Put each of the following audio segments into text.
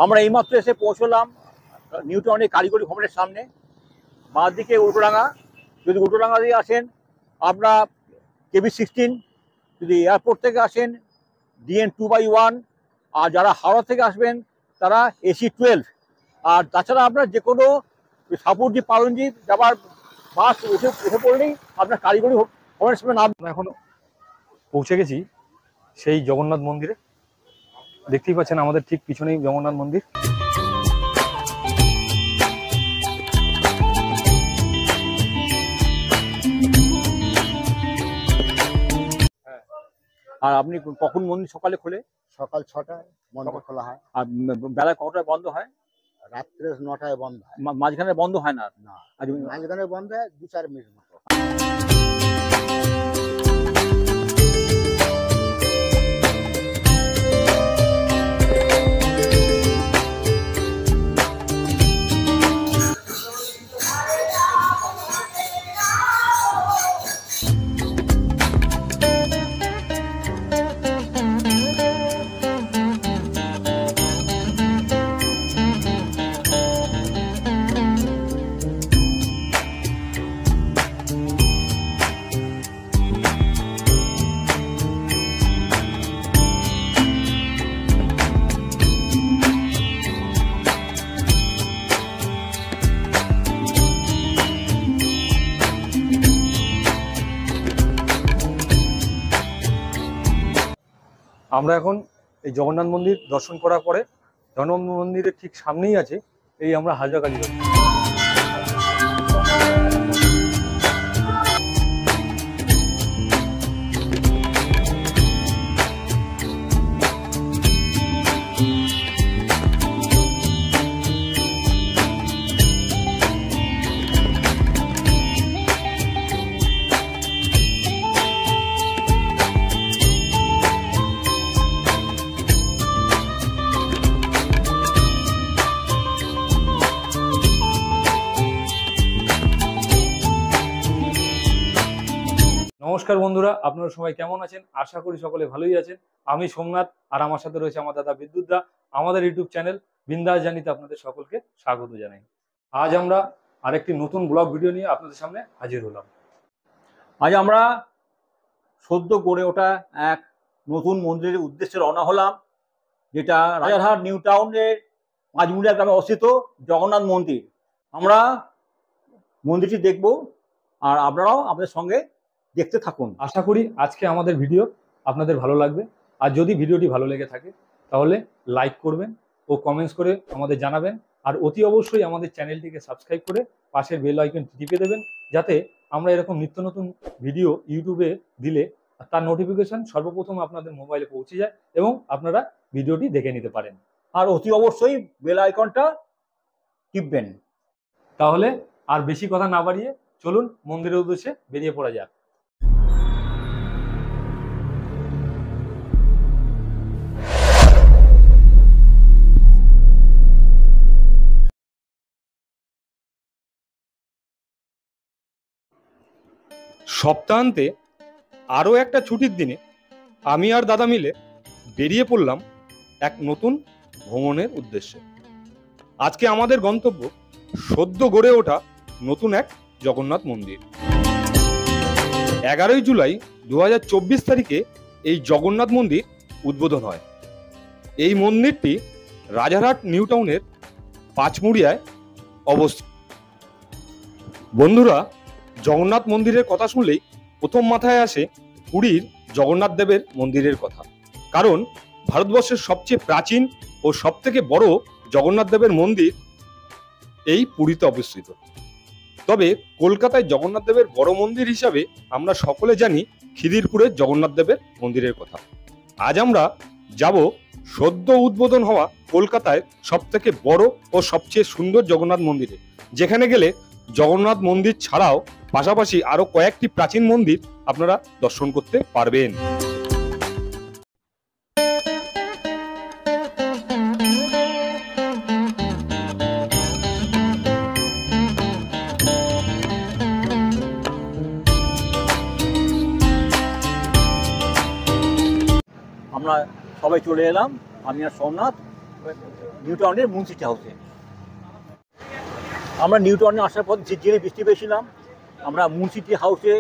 আমরা এইমাত্র এসে পৌঁছলাম নিউ টাউনের কারিগরি ভবনের সামনে। বাঁ দিকে উল্টোডাঙ্গা, যদি উল্টোডাঙ্গা দিয়ে আসেন আপনার KB16, যদি এয়ারপোর্ট থেকে আসেন DN 2/1, আর যারা হাওড়া থেকে আসবেন তারা AC12। আর তাছাড়া আপনার যে কোনো সাপুরজি পালনজি যাবার বাস উঠে পড়লেই আপনার কারিগরি ভবনের সামনে নাম। আমরা এখন পৌঁছে গেছি সেই জগন্নাথ মন্দিরে। দেখতেই পাচ্ছেন আমাদের ঠিক পিছনেই জগন্নাথ মন্দির। আর আপনি কখন মন্দির সকালে খোলে? সকাল 6টায় মন্দির খোলা হয়। আর বেলা কটায় বন্ধ হয়? রাত্রে 9টায় বন্ধ হয়। মাঝখানে বন্ধ হয় না? না, মাঝখানে বন্ধ হয় 2-4 মিনিট মতো। আমরা এখন এই জগন্নাথ মন্দির দর্শন করার পরে জগন্নাথ মন্দিরের ঠিক সামনেই আছে এই আমরা হাজরা কালীবাড়ি। নমস্কার বন্ধুরা, আপনারা সবাই কেমন আছেন? আশা করি সকলে ভালোই আছেন। আমি সোমনাথ, আর আমার সাথে রয়েছে আমার দাদা বিদ্যুৎ দা। আমাদের ইউটিউব চ্যানেল বিন্দাস জার্নিতে আপনাদের সকলকে স্বাগত জানাই। আজ আমরা আরেকটি নতুন ব্লগ ভিডিও নিয়ে আপনাদের সামনে হাজির হলাম। আজ আমরা সদ্য গড়ে ওঠা এক নতুন মন্দিরের উদ্দেশ্যে রওনা হলাম, যেটা রাজারহাট নিউ টাউনের পাঁচমুড়িয়া গ্রামে অবস্থিত জগন্নাথ মন্দির। আমরা মন্দিরটি দেখব আর আপনারাও আমাদের সঙ্গে দেখতে থাকুন। আশা করি আজকে আমাদের ভিডিও আপনাদের ভালো লাগবে। আর যদি ভিডিওটি ভালো লেগে থাকে তাহলে লাইক করবেন ও কমেন্টস করে আমাদের জানাবেন। আর অতি অবশ্যই আমাদের চ্যানেলটিকে সাবস্ক্রাইব করে পাশের বেল আইকনটি টিপে দেবেন, যাতে আমরা এরকম নিত্য নতুন ভিডিও ইউটিউবে দিলে তার নোটিফিকেশন সর্বপ্রথম আপনাদের মোবাইলে পৌঁছে যায় এবং আপনারা ভিডিওটি দেখে নিতে পারেন। আর অতি অবশ্যই বেল আইকনটা টিপবেন। তাহলে আর বেশি কথা না বাড়িয়ে চলুন মন্দিরের উদ্দেশ্যে বেরিয়ে পড়া যাক। সপ্তাহান্তে আরও একটা ছুটির দিনে আমি আর দাদা মিলে বেরিয়ে পড়লাম এক নতুন ভ্রমণের উদ্দেশ্যে। আজকে আমাদের গন্তব্য সদ্য গড়ে ওঠা নতুন এক জগন্নাথ মন্দির। 11ই জুলাই 2024 তারিখে এই জগন্নাথ মন্দির উদ্বোধন হয়। এই মন্দিরটি রাজারহাট নিউ টাউনের পাঁচমুড়িয়ায় অবস্থিত। বন্ধুরা, জগন্নাথ মন্দিরের কথা শুনলেই প্রথম মাথায় আসে পুরীর জগন্নাথ দেবের মন্দিরের কথা, কারণ ভারতবর্ষের সবচেয়ে প্রাচীন ও সবথেকে বড় জগন্নাথ দেবের মন্দির এই পুরীতে অবস্থিত। তবে কলকাতায় জগন্নাথ দেবের বড় মন্দির হিসাবে আমরা সকলে জানি খিদিরপুরের জগন্নাথ দেবের মন্দিরের কথা। আজ আমরা যাব সদ্য উদ্বোধন হওয়া কলকাতায় সবথেকে বড় ও সবচেয়ে সুন্দর জগন্নাথ মন্দিরে, যেখানে গেলে জগন্নাথ মন্দির ছাড়াও পাশাপাশি আরো কয়েকটি প্রাচীন মন্দির আপনারা দর্শন করতে পারবেন। আমরা সবাই চলে এলাম, আমি আর সোমনাথ। নিউ টাউনের মুন সিটি হাউসে। আমরা নিউ টাউনে আসার পর ঝিরঝিরে বৃষ্টি পেয়েছিলাম। আমরা মুন সিটি হাউসে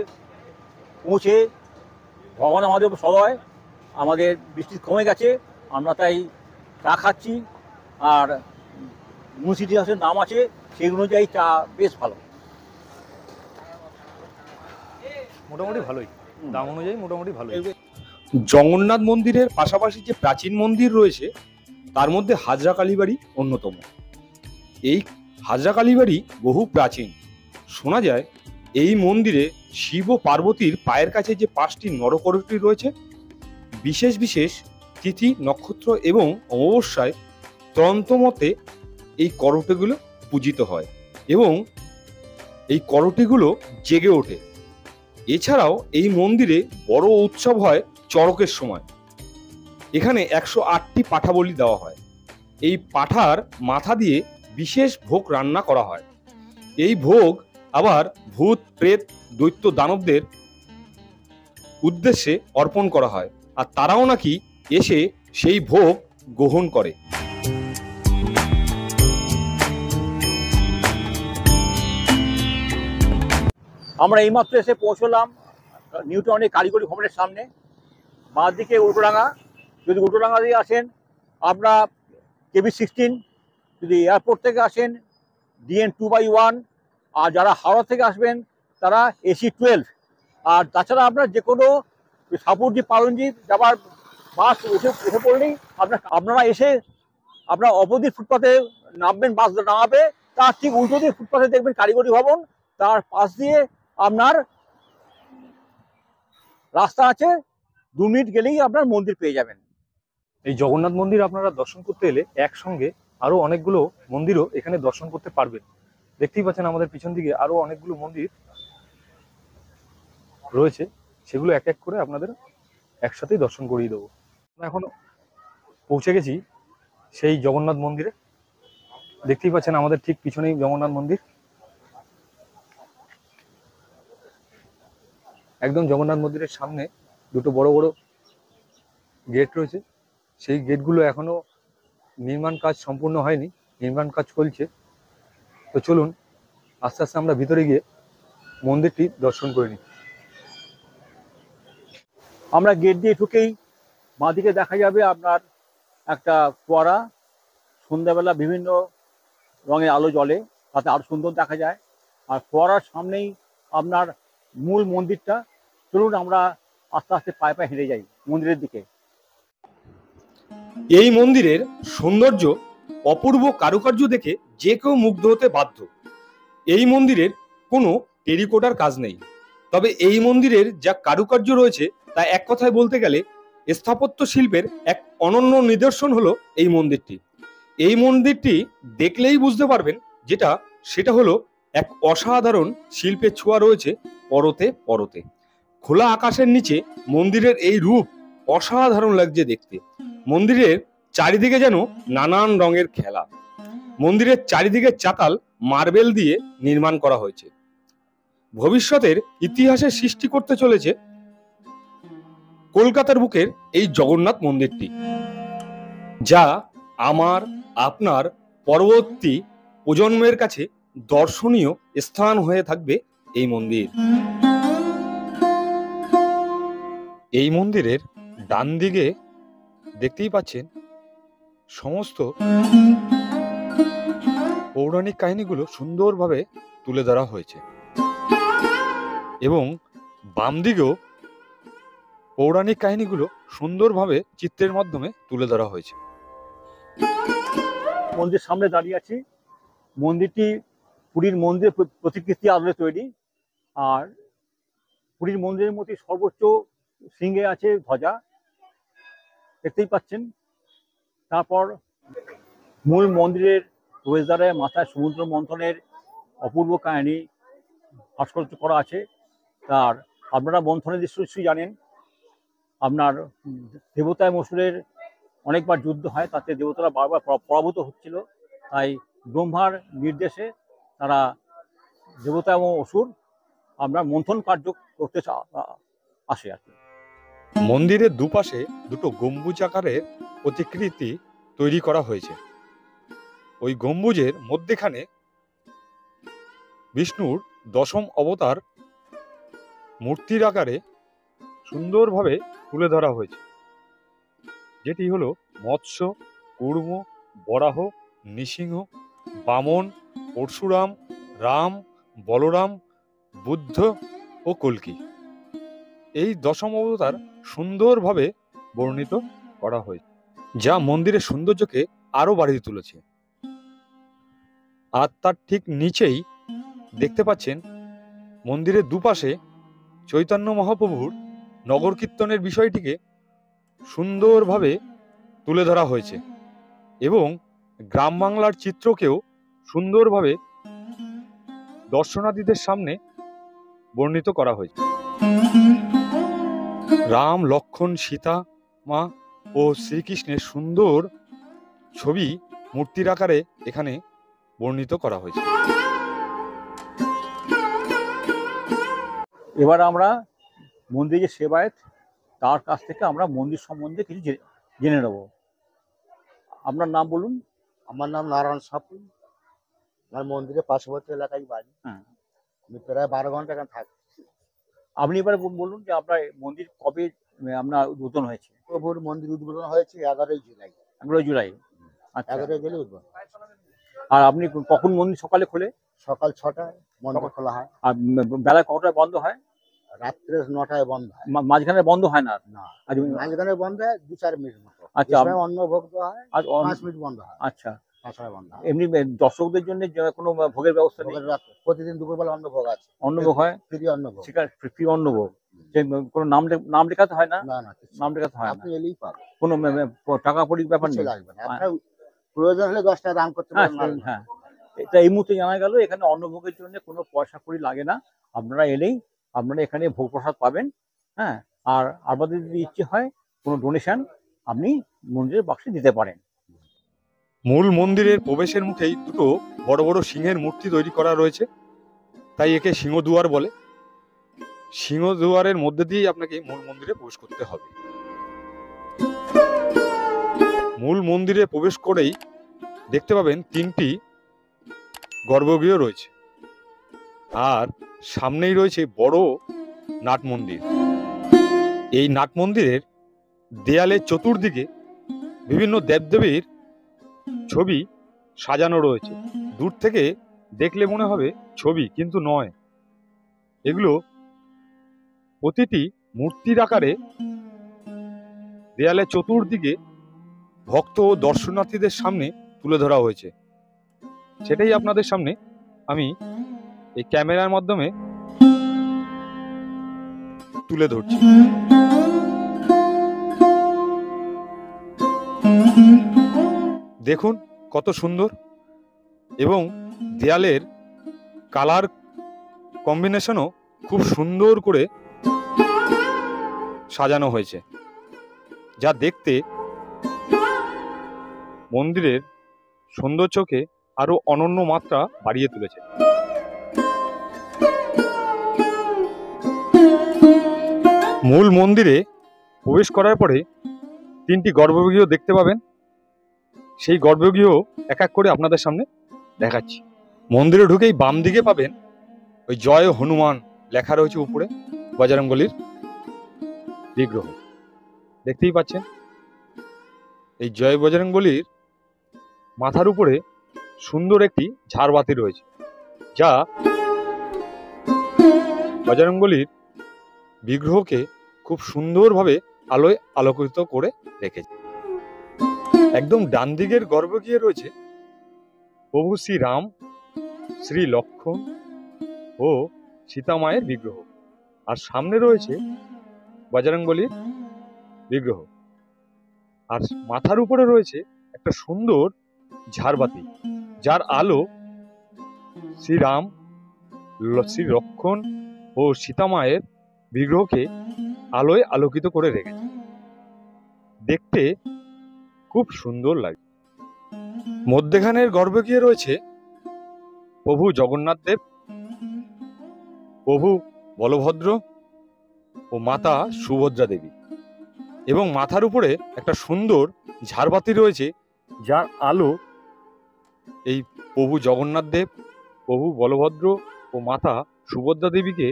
পৌঁছে ভগবান আমাদের উপর সদয়, আমাদের বৃষ্টি কমে গেছে, আমরা তাই চা খাচ্ছি। আর মুন সিটি হাউসের নাম আছে, সেই অনুযায়ী চা বেশ ভালো। মোটামুটি ভালোই, দাম অনুযায়ী মোটামুটি ভালোই। জগন্নাথ মন্দিরের পাশাপাশি যে প্রাচীন মন্দির রয়েছে তার মধ্যে হাজরা কালীবাড়ি অন্যতম। এই হাজরা কালীবাড়ি বহু প্রাচীন। শোনা যায় এই মন্দিরে শিব ও পার্বতীর পায়ের কাছে যে 5টি নরকরটি রয়েছে, বিশেষ বিশেষ তিথি, নক্ষত্র এবং অমাবস্যায় তন্ত্রমতে এই করটিগুলো পূজিত হয় এবং এই করটিগুলো জেগে ওঠে। এছাড়াও এই মন্দিরে বড় উৎসব হয় চড়কের সময়। এখানে 108টি পাঠা বলি দেওয়া হয়। এই পাঠার মাথা দিয়ে বিশেষ ভোগ রান্না করা হয়। এই ভোগ আবার ভূত, প্রেত, দৈত্য, দানবদের উদ্দেশ্যে অর্পণ করা হয়, আর তারাও নাকি এসে সেই ভোগ গ্রহণ করে। আমরা এইমাত্র এসে পৌঁছলাম নিউ টাউনের কারিগরি ভবনের সামনে। বাঁ দিকে উল্টোডাঙ্গা। যদি উল্টোডাঙ্গা দিয়ে আসেন আপনারা KB16, যদি এয়ারপোর্ট থেকে আসেন DN 2/1, আর যারা হাওড়া থেকে আসবেন তারা AC12। আর তাছাড়া আপনার যে কোনো সাপুরজি, পালনজি যাবার বাস উঠে পড়লেই আপনারা এসে আপনার অপোজিট ফুটপাথে নামবেন, বাস নামাবে, তার ঠিক উল্টো দিয়ে ফুটপাথে দেখবেন কারিগরি ভবন, তার পাশ দিয়ে আপনার রাস্তা আছে, 2 মিনিট গেলেই আপনার মন্দির পেয়ে যাবেন। এই জগন্নাথ মন্দির আপনারা দর্শন করতে এলে একসঙ্গে আরো অনেকগুলো মন্দিরও এখানে দর্শন করতে পারবেন। দেখতেই পাচ্ছেন আমাদের পিছন দিকে আরো অনেকগুলো মন্দির রয়েছে, সেগুলো এক এক করে আপনাদের একসাথেই দর্শন করিয়ে দেবো। আমরা এখন পৌঁছে গেছি সেই জগন্নাথ মন্দিরে। দেখতেই পাচ্ছেন আমাদের ঠিক পিছনেই জগন্নাথ মন্দির। একদম জগন্নাথ মন্দিরের সামনে দুটো বড় বড় গেট রয়েছে। সেই গেটগুলো এখনো নির্মাণ কাজ সম্পূর্ণ হয়নি, নির্মাণ কাজ চলছে। তো চলুন আস্তে আস্তে আমরা ভিতরে গিয়ে মন্দিরটি দর্শন করে নিই। আমরা গেট দিয়ে ঢুকেই বাঁদিকে দেখা যাবে আপনার একটা ফোয়ারা। সন্ধ্যাবেলা বিভিন্ন রঙের আলো জ্বলে, তাতে আরো সুন্দর দেখা যায়। আর ফোয়ারার সামনেই আপনার মূল মন্দিরটা। চলুন আমরা আস্তে আস্তে পায়ে পায়ে হেঁটে যাই মন্দিরের দিকে। এই মন্দিরের সৌন্দর্য, অপূর্ব কারুকার্য দেখে যে কেউ মুগ্ধ হতে বাধ্য। এই মন্দিরের কোনো টেরিকোটার কাজ নেই, তবে এই মন্দিরের যা কারুকার্য রয়েছে তা এক কথায় বলতে গেলে স্থাপত্য শিল্পের এক অনন্য নিদর্শন হলো এই মন্দিরটি। এই মন্দিরটি দেখলেই বুঝতে পারবেন সেটা হলো এক অসাধারণ শিল্পের ছোঁয়া রয়েছে পরতে পরতে। খোলা আকাশের নিচে মন্দিরের এই রূপ অসাধারণ লাগছে দেখতে। মন্দিরের চারিদিকে যেন নানান রঙের খেলা। মন্দিরের চারিদিকে চাতাল মার্বেল দিয়ে নির্মাণ করা হয়েছে। ভবিষ্যতের ইতিহাসের সৃষ্টি করতে চলেছে কলকাতার বুকের এই জগন্নাথ মন্দিরটি, যা আমার আপনার পরবর্তী প্রজন্মের কাছে দর্শনীয় স্থান হয়ে থাকবে এই মন্দির। এই মন্দিরের ডান দিকে দেখতেই পাচ্ছেন সমস্ত পৌরাণিক কাহিনীগুলো সুন্দরভাবে তুলে ধরা হয়েছে এবং বাম দিকেও পৌরাণিক কাহিনীগুলো সুন্দরভাবে চিত্রের মাধ্যমে তুলে ধরা হয়েছে। মন্দির সামনে দাঁড়িয়ে আছি। মন্দিরটি পুরীর মন্দির প্রতিকৃতি আদলে তৈরি। আর পুরীর মন্দিরের মধ্যে সর্বোচ্চ শৃঙ্গে আছে ধ্বজা, দেখতেই পাচ্ছেন। তারপর মূল মন্দিরের প্রবেশদ্বারে মাথায় সমুদ্র মন্থনের অপূর্ব কাহিনী ভাস্কর্য করা আছে। তার আপনারা মন্থনের দৃশ্য নিশ্চয়ই জানেন। আপনার দেবতায় মসুরের অনেকবার যুদ্ধ হয়, তাতে দেবতারা বারবার পরাভূত হচ্ছিল। তাই ব্রহ্মার নির্দেশে তারা দেবতা এবং অসুর আমরা মন্থন কার্য করতে আসে আর কি। মন্দিরের দুপাশে দুটো গম্বুজ আকারের প্রতিকৃতি তৈরি করা হয়েছে। ওই গম্বুজের মধ্যেখানে বিষ্ণুর দশম অবতার মূর্তির আকারে সুন্দরভাবে তুলে ধরা হয়েছে, যেটি হলো মৎস্য, কূর্ম, বরাহ, নৃসিংহ, বামন, পরশুরাম, রাম, বলরাম, বুদ্ধ ও কল্কি। এই দশম অবতার সুন্দরভাবে বর্ণিত করা হয়েছে, যা মন্দিরের সৌন্দর্যকে আরো বাড়িয়ে তুলেছে। আর তার ঠিক নিচেই দেখতে পাচ্ছেন মন্দিরের দুপাশে চৈতন্য মহাপ্রভুর নগর কীর্তনের বিষয়টিকে সুন্দরভাবে তুলে ধরা হয়েছে এবং গ্রাম বাংলার চিত্রকেও সুন্দরভাবে দর্শনার্থীদের সামনে বর্ণিত করা হয়েছে। রাম, লক্ষ্মণ, সীতা মা ও শ্রীকৃষ্ণের সুন্দর ছবি মূর্তির আকারে এখানে বর্ণিত করা হয়েছে। এবার আমরা মন্দিরে যে সেবায়েত তার কাছ থেকে আমরা মন্দির সম্বন্ধে কিছু জেনে নেব। আপনার নাম বলুন। আমার নাম নারায়ণ সাপু। আমার মন্দিরের পার্শ্ববর্তী এলাকায় বাড়ি। হ্যাঁ। আমি প্রায় 12 ঘন্টা এখানে থাকি। আপনি এবারে বলুন যে আপনার মন্দির কবে আপনার উদ্বোধন হয়েছে? প্রভুর মন্দির উদ্বোধন হয়েছে 11ই জুলাই। 11 জুলাই। আচ্ছা। 11ই জুলাই উদ্বোধন। আর আপনি কখন মন্দির সকালে খোলে? সকাল 6টায় মন্দির খোলা হয়। আর বেলা কটায় বন্ধ হয়? রাত্রে 9টায় বন্ধ হয়। মাঝখানে বন্ধ হয় না? না, আজ মাঝখানে বন্ধ হয় 2-4 মিনিট মতো। আচ্ছা। অন্ন ভোগ দেওয়া হয়, আজ 5 মিনিট বন্ধ হয়। আচ্ছা। তাছাড়া বন্ধ হয়। এমনি দর্শকদের জন্য কোনো ভোগের ব্যবস্থা নেই? প্রতিদিন দুপুরবেলা অন্ন ভোগ আছে। অন্ন ভোগ হয়? ফ্রি অন্ন ভোগ। ফ্রি অন্ন ভোগ। কোনো নাম লেখাতে হয় না? না না, নাম লেখাতে হয় না। আপনি এলেই পাবেন। কোনো টাকা কড়ির ব্যাপার নেই? লাগবে না। আপনার প্রয়োজন হলে 10 টাকা দান করতে পারেন। হ্যাঁ, এটা এই মুহূর্তে জানা গেল এখানে অন্নভোগের জন্য কোনো পয়সা কড়ি লাগে না। আপনারা এলেই আপনারা এখানে ভোগ প্রসাদ পাবেন। হ্যাঁ, আর আপনাদের যদি ইচ্ছে হয় কোনো ডোনেশন আপনি মন্দিরের বাক্সে দিতে পারেন। মূল মন্দিরের প্রবেশের মুখেই দুটো বড় বড় সিংহের মূর্তি তৈরি করা রয়েছে, তাই একে সিংহদুয়ার বলে। সিংহদুয়ারের মধ্যে দিয়েই আপনাকে মূল মন্দিরে প্রবেশ করতে হবে। মূল মন্দিরে প্রবেশ করেই দেখতে পাবেন 3টি গর্ভগৃহ রয়েছে, আর সামনেই রয়েছে বড় নাট মন্দির। এই নাট মন্দিরের দেয়ালের চতুর্দিকে বিভিন্ন দেবদেবীর ছবি সাজানো রয়েছে। দূর থেকে দেখলে মনে হবে ছবি, কিন্তু নয়। এগুলো প্রতিটি মূর্তির আকারে দেয়ালে চতুর্দিকে ভক্ত ও দর্শনার্থীদের সামনে তুলে ধরা হয়েছে। সেটাই আপনাদের সামনে আমি এই ক্যামেরার মাধ্যমে তুলে ধরছি। দেখুন কত সুন্দর, এবং দেয়ালের কালার কম্বিনেশনও খুব সুন্দর করে সাজানো হয়েছে, যা দেখতে মন্দিরের সৌন্দর্যকে আরো অনন্য মাত্রা বাড়িয়ে তুলেছে। মূল মন্দিরে প্রবেশ করার পরে 3টি গর্ভগৃহ দেখতে পাবেন। সেই গর্ভগৃহ এক এক করে আপনাদের সামনে দেখাচ্ছি। মন্দিরে ঢুকেই বাম দিকে পাবেন ওই জয় হনুমান লেখা রয়েছে উপরে, বজরংবলীর বিগ্রহ দেখতেই পাচ্ছেন। এই জয় বজরংবলীর মাথার উপরে সুন্দর একটি ঝাড়বাতি রয়েছে, যা বজরংবলীর বিগ্রহকে খুব সুন্দরভাবে আলোয় আলোকিত করে রেখেছে। একদম ডান দিকের গর্ভগৃহে রয়েছে প্রভু শ্রী রাম, শ্রী লক্ষ্মণ ও সীতা মায়ের বিগ্রহ, আর সামনে রয়েছে বজরংবলীর বিগ্রহ, আর মাথার উপরে রয়েছে একটা সুন্দর ঝাড়বাতি, যার আলো শ্রীরাম, শ্রী লক্ষ্মণ ও সীতা মায়ের বিগ্রহকে আলোয় আলোকিত করে রেখেছে। দেখতে খুব সুন্দর লাগে। মধ্যেখানের গর্ভগৃহে রয়েছে প্রভু জগন্নাথ দেব, প্রভু বলভদ্র ও মাতা সুভদ্রা দেবী, এবং মাথার উপরে একটা সুন্দর ঝাড়বাতি রয়েছে, যার আলো এই প্রভু জগন্নাথ দেব, প্রভু বলভদ্র ও মাতা সুভদ্রা দেবীকে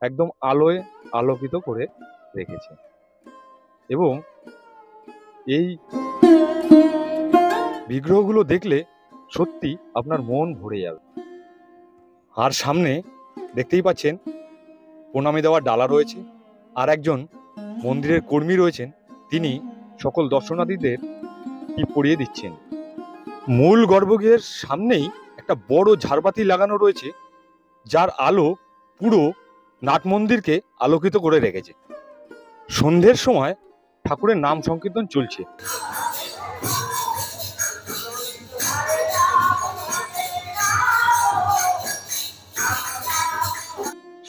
একদম আলোয় আলোকিত করে রেখেছে। এবং এই বিগ্রহগুলো দেখলে সত্যি আপনার মন ভরে যাবে। আর সামনে দেখতেই পাচ্ছেন প্রণামী দেওয়ার ডালা রয়েছে, আর একজন মন্দিরের কর্মী রয়েছেন, তিনি সকল দর্শনার্থীদের কি পরিয়ে দিচ্ছেন। মূল গর্ভগৃহের সামনেই একটা বড় ঝাড়বাতি লাগানো রয়েছে, যার আলো পুরো নাট মন্দিরকে আলোকিত করে রেখেছে। সন্ধ্যের সময় ঠাকুরের নাম সংকীর্তন চলছে।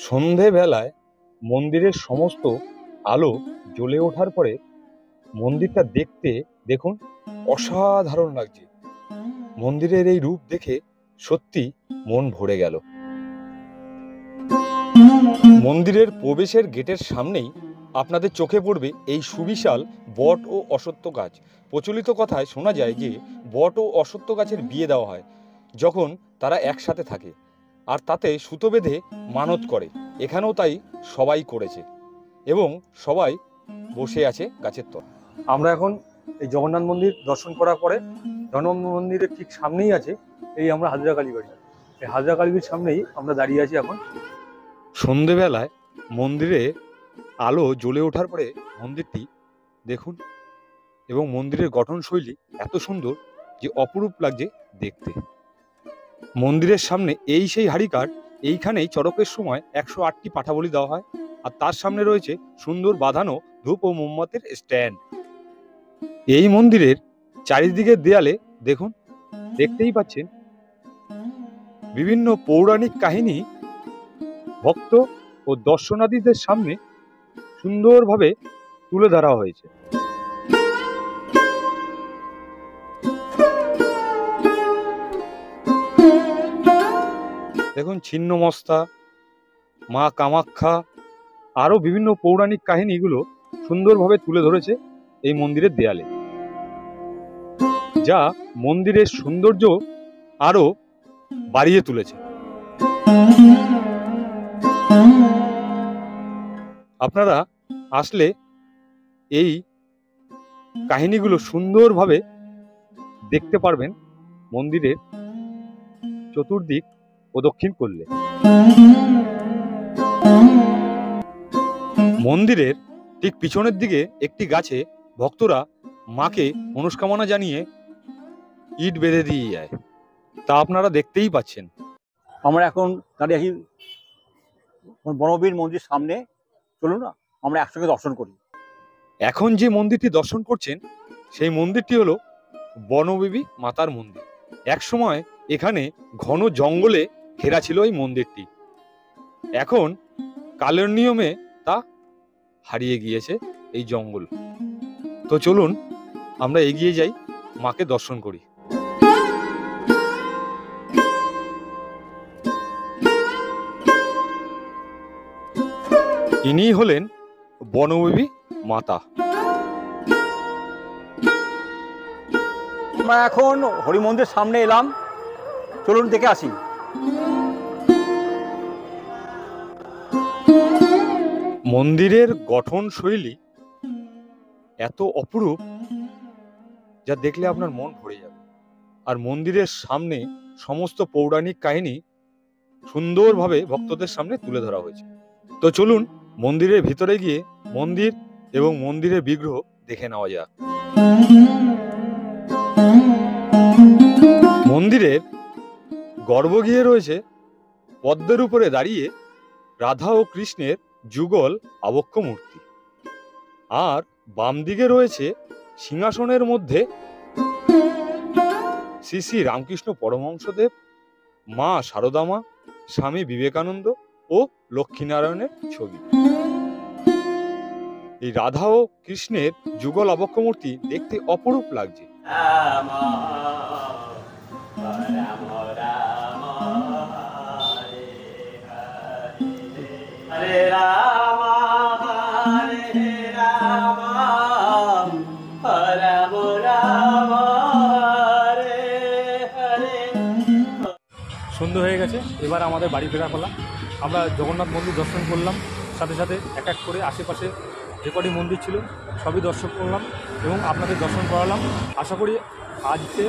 সন্ধেবেলায় মন্দিরের সমস্ত আলো জ্বলে ওঠার পরে মন্দিরটা দেখতে দেখুন অসাধারণ লাগছে। মন্দিরের এই রূপ দেখে সত্যি মন ভরে গেল। মন্দিরের প্রবেশের গেটের সামনেই আপনাদের চোখে পড়বে এই সুবিশাল বট ও অশ্বত্থ গাছ। প্রচলিত কথায় শোনা যায় যে বট ও অশ্বত্থ গাছের বিয়ে দেওয়া হয় যখন তারা একসাথে থাকে, আর তাতে সুতো বেঁধে মানত করে। এখানেও তাই সবাই করেছে এবং সবাই বসে আছে গাছের তলায়। আমরা এখন এই জগন্নাথ মন্দির দর্শন করার পরে জগন্নাথ মন্দিরের ঠিক সামনেই আছে এই আমরা হাজরা কালী বাড়ি। এই হাজরা কালী বাড়ির সামনেই আমরা দাঁড়িয়ে আছি এখন। সন্ধেবেলায় মন্দিরে আলো জ্বলে ওঠার পরে মন্দিরটি দেখুন, এবং মন্দিরের গঠনশৈলী এত সুন্দর যে অপরূপ লাগছে দেখতে। মন্দিরের সামনে এই সেই হাড়িকাঠ, এইখানেই চড়কের সময় 108টি পাঠা বলি দেওয়া হয়, আর তার সামনে রয়েছে সুন্দর বাঁধানো ধূপ ও মোমবাতির স্ট্যান্ড। এই মন্দিরের চারিদিকের দেয়ালে দেখুন, দেখতেই পাচ্ছেন বিভিন্ন পৌরাণিক কাহিনী ভক্ত ও দর্শনার্থীদের সামনে সুন্দরভাবে তুলে ধরা হয়েছে। দেখুন ছিন্নমস্তা, মা কামাখ্যা, আরো বিভিন্ন পৌরাণিক কাহিনীগুলো সুন্দরভাবে তুলে ধরেছে এই মন্দিরের দেয়ালে, যা মন্দিরের সৌন্দর্য আরো বাড়িয়ে তুলেছে। আপনারা আসলে এই কাহিনীগুলো সুন্দরভাবে দেখতে পারবেন মন্দিরের চতুর্দিক প্রদক্ষিণ করলে। মন্দিরের ঠিক পিছনের দিকে একটি গাছে ভক্তরা মাকে মনস্কামনা জানিয়ে ইট বেঁধে দিয়ে যায়, তা আপনারা দেখতেই পাচ্ছেন। আমরা এখন দাঁড়িয়ে আছি বনবীর মন্দির সামনে। চলুন না আমরা একসঙ্গে দর্শন করি। এখন যে মন্দিরটি দর্শন করছেন সেই মন্দিরটি হলো বনদেবী মাতার মন্দির। একসময় এখানে ঘন জঙ্গলে ঘেরা ছিল এই মন্দিরটি। এখন কালের নিয়মে তা হারিয়ে গিয়েছে এই জঙ্গল। তো চলুন আমরা এগিয়ে যাই, মাকে দর্শন করি। ইনি হলেন বনদেবী মাতা। আমরা এখন হরি মন্দির সামনে এলাম, চলুন দেখে আসি। মন্দিরের গঠন শৈলী এত অপরূপ যা দেখলে আপনার মন ভরে যাবে। আর মন্দিরের সামনে সমস্ত পৌরাণিক কাহিনী সুন্দরভাবে ভক্তদের সামনে তুলে ধরা হয়েছে। তো চলুন মন্দিরের ভিতরে গিয়ে মন্দির এবং মন্দিরের বিগ্রহ দেখে নেওয়া যাক। মন্দিরের গর্ভগৃহে রয়েছে পদ্মের উপরে দাঁড়িয়ে রাধা ও কৃষ্ণের যুগল আবক্ষ মূর্তি, আর বাম দিকে রয়েছে সিংহাসনের মধ্যে শ্রী শ্রী রামকৃষ্ণ পরমহংসদেব, মা শারদা মা, স্বামী বিবেকানন্দ ও লক্ষ্মীনারায়ণের ছবি। এই রাধা ও কৃষ্ণের যুগল আবক্ষ মূর্তি দেখতে অপরূপ লাগছে। হরে রাম হরে রাম রাম রাম সন্ধে হয়ে গেছে, এবার আমাদের বাড়ি ফেরা পালা। আমরা জগন্নাথ মন্দির দর্শন করলাম, সাথে সাথে এক এক করে আশেপাশে যে কটি মন্দির ছিল সবই দর্শন করলাম এবং আপনাদের দর্শন করালাম। আশা করি আজকে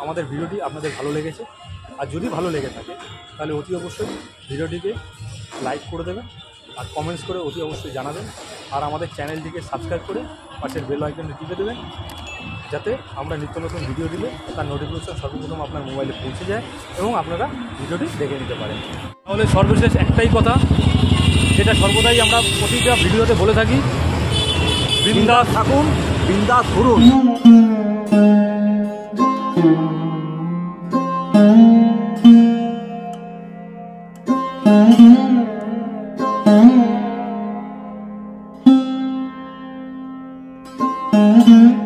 আমাদের ভিডিওটি আপনাদের ভালো লেগেছে। আর যদি ভালো লেগে থাকে তাহলে অতি অবশ্যই ভিডিওটিকে লাইক করে দেবেন আর কমেন্টস করে অতি অবশ্যই জানাবেন। আর আমাদের চ্যানেলটিকে সাবস্ক্রাইব করে পাশের বেল আইকনটি টিপে দেবেন, যাতে আমরা নিত্য নতুন ভিডিও দিলে তার নোটিফিকেশন সর্বপ্রথম আপনার মোবাইলে পৌঁছে যায় এবং আপনারা ভিডিওটি দেখে নিতে পারেন। তাহলে সর্বশেষ একটাই কথা, যেটা সর্বদাই আমরা প্রতিটা ভিডিওতে বলে থাকি, বিন্দাস থাকুন, বিন্দাস ঘুরুন। Mm-hmm.